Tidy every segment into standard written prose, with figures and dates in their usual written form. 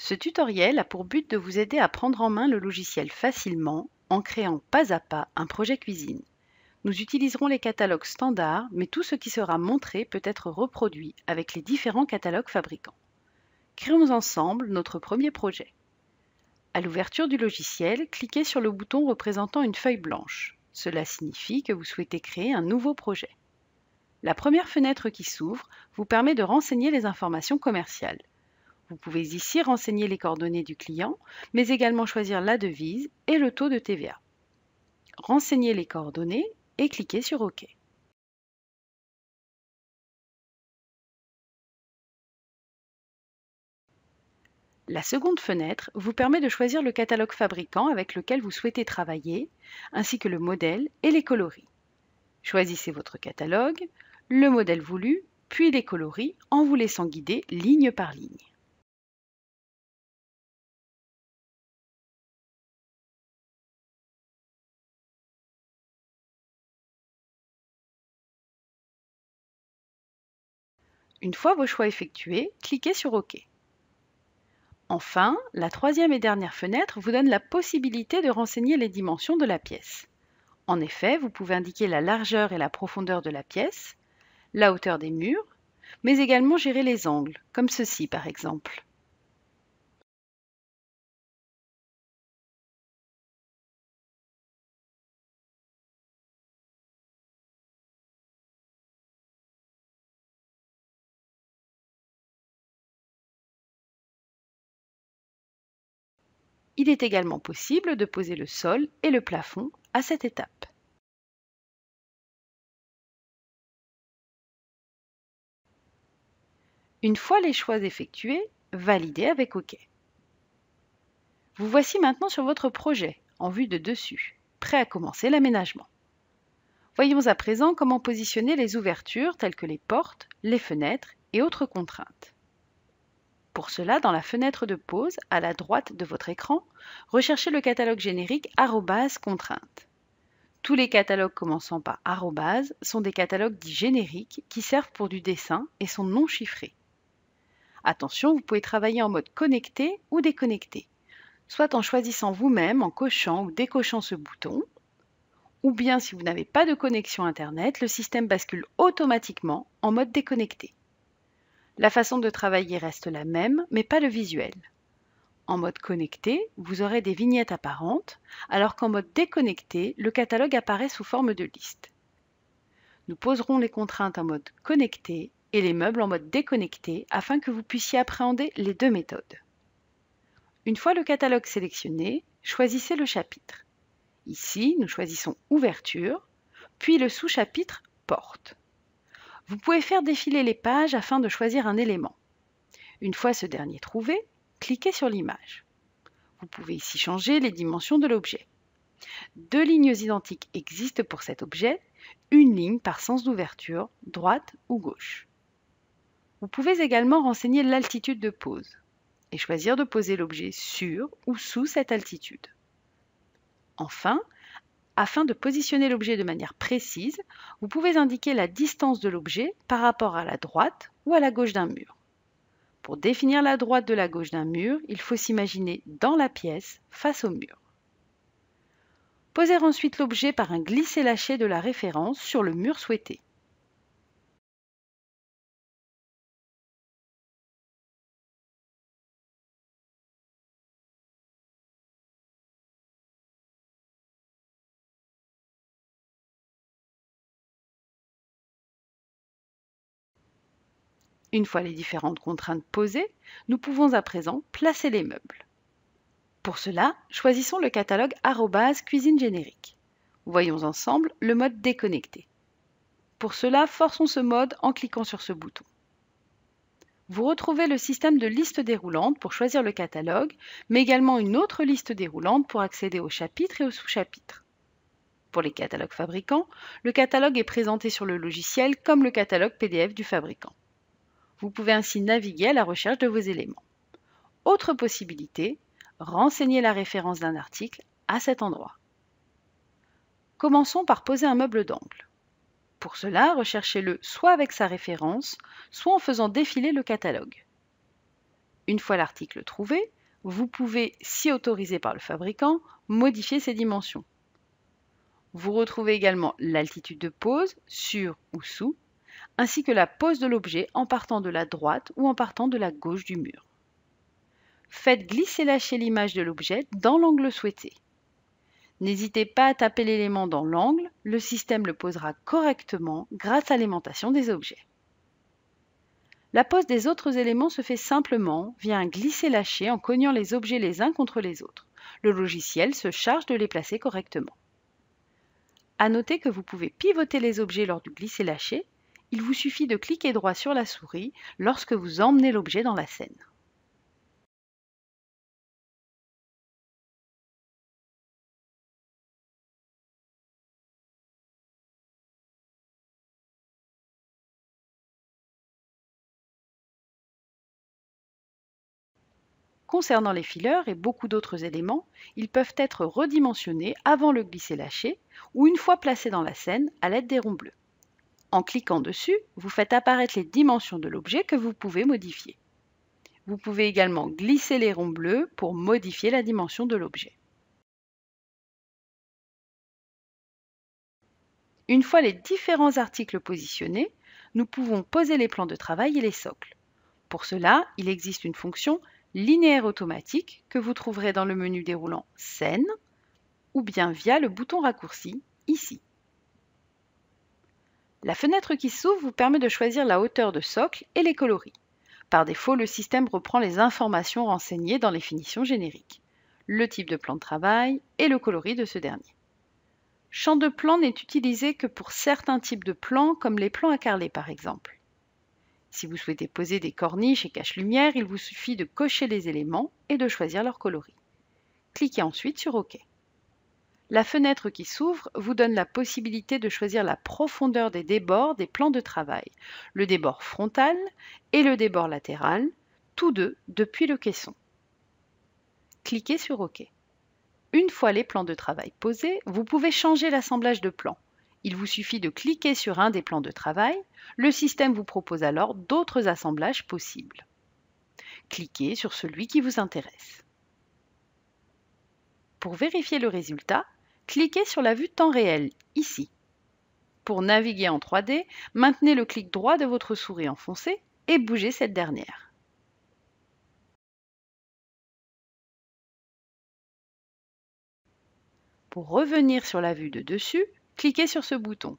Ce tutoriel a pour but de vous aider à prendre en main le logiciel facilement en créant pas à pas un projet cuisine. Nous utiliserons les catalogues standards, mais tout ce qui sera montré peut être reproduit avec les différents catalogues fabricants. Créons ensemble notre premier projet. À l'ouverture du logiciel, cliquez sur le bouton représentant une feuille blanche. Cela signifie que vous souhaitez créer un nouveau projet. La première fenêtre qui s'ouvre vous permet de renseigner les informations commerciales. Vous pouvez ici renseigner les coordonnées du client, mais également choisir la devise et le taux de TVA. Renseignez les coordonnées et cliquez sur OK. La seconde fenêtre vous permet de choisir le catalogue fabricant avec lequel vous souhaitez travailler, ainsi que le modèle et les coloris. Choisissez votre catalogue, le modèle voulu, puis les coloris en vous laissant guider ligne par ligne. Une fois vos choix effectués, cliquez sur OK. Enfin, la troisième et dernière fenêtre vous donne la possibilité de renseigner les dimensions de la pièce. En effet, vous pouvez indiquer la largeur et la profondeur de la pièce, la hauteur des murs, mais également gérer les angles, comme ceci par exemple. Il est également possible de poser le sol et le plafond à cette étape. Une fois les choix effectués, validez avec OK. Vous voici maintenant sur votre projet, en vue de dessus, prêt à commencer l'aménagement. Voyons à présent comment positionner les ouvertures telles que les portes, les fenêtres et autres contraintes. Pour cela, dans la fenêtre de pause, à la droite de votre écran, recherchez le catalogue générique @ contrainte. Tous les catalogues commençant par @ sont des catalogues dits génériques qui servent pour du dessin et sont non chiffrés. Attention, vous pouvez travailler en mode connecté ou déconnecté, soit en choisissant vous-même en cochant ou décochant ce bouton, ou bien si vous n'avez pas de connexion Internet, le système bascule automatiquement en mode déconnecté. La façon de travailler reste la même, mais pas le visuel. En mode connecté, vous aurez des vignettes apparentes, alors qu'en mode déconnecté, le catalogue apparaît sous forme de liste. Nous poserons les contraintes en mode connecté et les meubles en mode déconnecté afin que vous puissiez appréhender les deux méthodes. Une fois le catalogue sélectionné, choisissez le chapitre. Ici, nous choisissons Ouverture, puis le sous-chapitre Porte. Vous pouvez faire défiler les pages afin de choisir un élément. Une fois ce dernier trouvé, cliquez sur l'image. Vous pouvez ici changer les dimensions de l'objet. Deux lignes identiques existent pour cet objet, une ligne par sens d'ouverture, droite ou gauche. Vous pouvez également renseigner l'altitude de pose et choisir de poser l'objet sur ou sous cette altitude. Enfin, afin de positionner l'objet de manière précise, vous pouvez indiquer la distance de l'objet par rapport à la droite ou à la gauche d'un mur. Pour définir la droite de la gauche d'un mur, il faut s'imaginer dans la pièce, face au mur. Posez ensuite l'objet par un glisser-lâcher de la référence sur le mur souhaité. Une fois les différentes contraintes posées, nous pouvons à présent placer les meubles. Pour cela, choisissons le catalogue @ cuisine générique. Voyons ensemble le mode déconnecté. Pour cela, forçons ce mode en cliquant sur ce bouton. Vous retrouvez le système de liste déroulante pour choisir le catalogue, mais également une autre liste déroulante pour accéder aux chapitres et aux sous-chapitres. Pour les catalogues fabricants, le catalogue est présenté sur le logiciel comme le catalogue PDF du fabricant. Vous pouvez ainsi naviguer à la recherche de vos éléments. Autre possibilité, renseigner la référence d'un article à cet endroit. Commençons par poser un meuble d'angle. Pour cela, recherchez-le soit avec sa référence, soit en faisant défiler le catalogue. Une fois l'article trouvé, vous pouvez, si autorisé par le fabricant, modifier ses dimensions. Vous retrouvez également l'altitude de pose, sur ou sous, ainsi que la pose de l'objet en partant de la droite ou en partant de la gauche du mur. Faites glisser-lâcher l'image de l'objet dans l'angle souhaité. N'hésitez pas à taper l'élément dans l'angle, le système le posera correctement grâce à l'aimantation des objets. La pose des autres éléments se fait simplement via un glisser-lâcher en cognant les objets les uns contre les autres. Le logiciel se charge de les placer correctement. À noter que vous pouvez pivoter les objets lors du glisser-lâcher. Il vous suffit de cliquer droit sur la souris lorsque vous emmenez l'objet dans la scène. Concernant les fileurs et beaucoup d'autres éléments, ils peuvent être redimensionnés avant le glisser-lâcher ou une fois placés dans la scène à l'aide des ronds bleus. En cliquant dessus, vous faites apparaître les dimensions de l'objet que vous pouvez modifier. Vous pouvez également glisser les ronds bleus pour modifier la dimension de l'objet. Une fois les différents articles positionnés, nous pouvons poser les plans de travail et les socles. Pour cela, il existe une fonction linéaire automatique que vous trouverez dans le menu déroulant Scène ou bien via le bouton raccourci ici. La fenêtre qui s'ouvre vous permet de choisir la hauteur de socle et les coloris. Par défaut, le système reprend les informations renseignées dans les finitions génériques, le type de plan de travail et le coloris de ce dernier. Champ de plan n'est utilisé que pour certains types de plans, comme les plans à carreler par exemple. Si vous souhaitez poser des corniches et cache-lumière, il vous suffit de cocher les éléments et de choisir leur coloris. Cliquez ensuite sur OK. La fenêtre qui s'ouvre vous donne la possibilité de choisir la profondeur des débords des plans de travail, le débord frontal et le débord latéral, tous deux depuis le caisson. Cliquez sur OK. Une fois les plans de travail posés, vous pouvez changer l'assemblage de plans. Il vous suffit de cliquer sur un des plans de travail, le système vous propose alors d'autres assemblages possibles. Cliquez sur celui qui vous intéresse. Pour vérifier le résultat, cliquez sur la vue temps réel, ici. Pour naviguer en 3D, maintenez le clic droit de votre souris enfoncé et bougez cette dernière. Pour revenir sur la vue de dessus, cliquez sur ce bouton.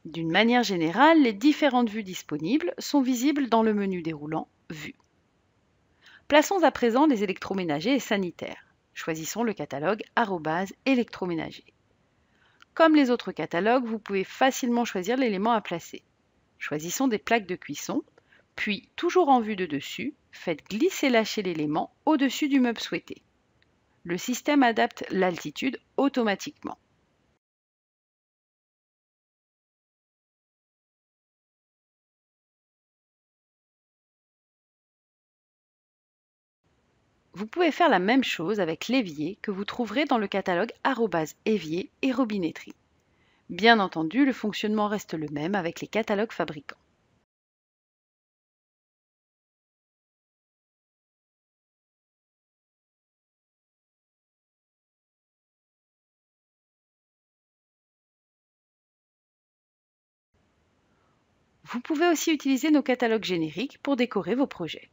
D'une manière générale, les différentes vues disponibles sont visibles dans le menu déroulant Vues. Plaçons à présent les électroménagers et sanitaires. Choisissons le catalogue électroménager. Comme les autres catalogues, vous pouvez facilement choisir l'élément à placer. Choisissons des plaques de cuisson, puis, toujours en vue de dessus, faites glisser-lâcher l'élément au-dessus du meuble souhaité. Le système adapte l'altitude automatiquement. Vous pouvez faire la même chose avec l'évier que vous trouverez dans le catalogue évier et robinetterie. Bien entendu, le fonctionnement reste le même avec les catalogues fabricants. Vous pouvez aussi utiliser nos catalogues génériques pour décorer vos projets.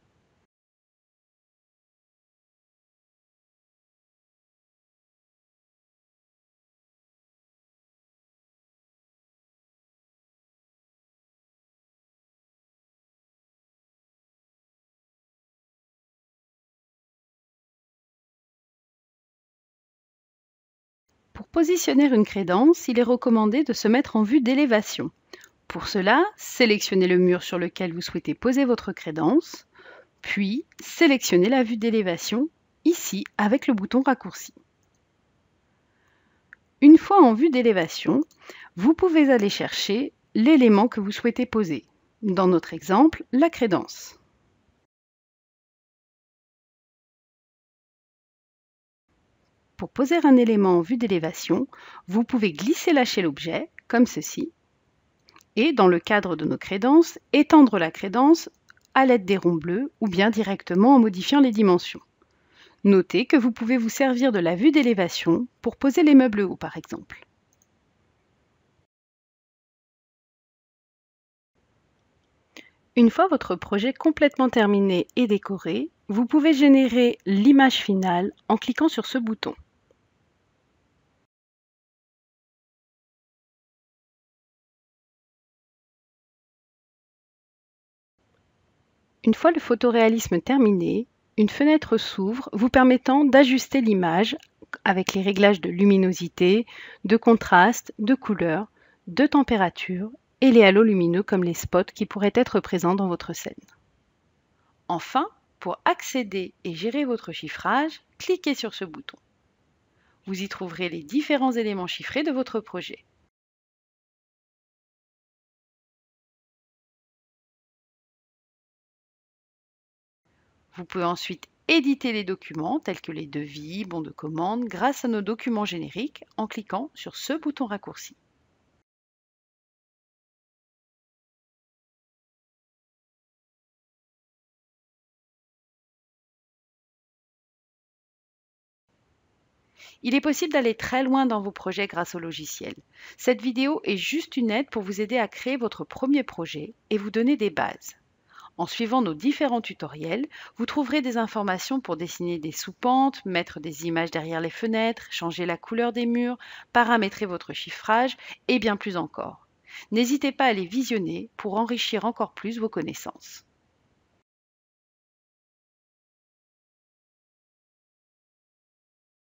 Pour positionner une crédence, il est recommandé de se mettre en vue d'élévation. Pour cela, sélectionnez le mur sur lequel vous souhaitez poser votre crédence, puis sélectionnez la vue d'élévation, ici avec le bouton raccourci. Une fois en vue d'élévation, vous pouvez aller chercher l'élément que vous souhaitez poser. Dans notre exemple, la crédence. Pour poser un élément en vue d'élévation, vous pouvez glisser-lâcher l'objet, comme ceci, et dans le cadre de nos crédences, étendre la crédence à l'aide des ronds bleus ou bien directement en modifiant les dimensions. Notez que vous pouvez vous servir de la vue d'élévation pour poser les meubles hauts par exemple. Une fois votre projet complètement terminé et décoré, vous pouvez générer l'image finale en cliquant sur ce bouton. Une fois le photoréalisme terminé, une fenêtre s'ouvre vous permettant d'ajuster l'image avec les réglages de luminosité, de contraste, de couleur, de température et les halos lumineux comme les spots qui pourraient être présents dans votre scène. Enfin, pour accéder et gérer votre chiffrage, cliquez sur ce bouton. Vous y trouverez les différents éléments chiffrés de votre projet. Vous pouvez ensuite éditer les documents tels que les devis, bons de commande grâce à nos documents génériques en cliquant sur ce bouton raccourci. Il est possible d'aller très loin dans vos projets grâce au logiciel. Cette vidéo est juste une aide pour vous aider à créer votre premier projet et vous donner des bases. En suivant nos différents tutoriels, vous trouverez des informations pour dessiner des sous-pentes, mettre des images derrière les fenêtres, changer la couleur des murs, paramétrer votre chiffrage et bien plus encore. N'hésitez pas à les visionner pour enrichir encore plus vos connaissances.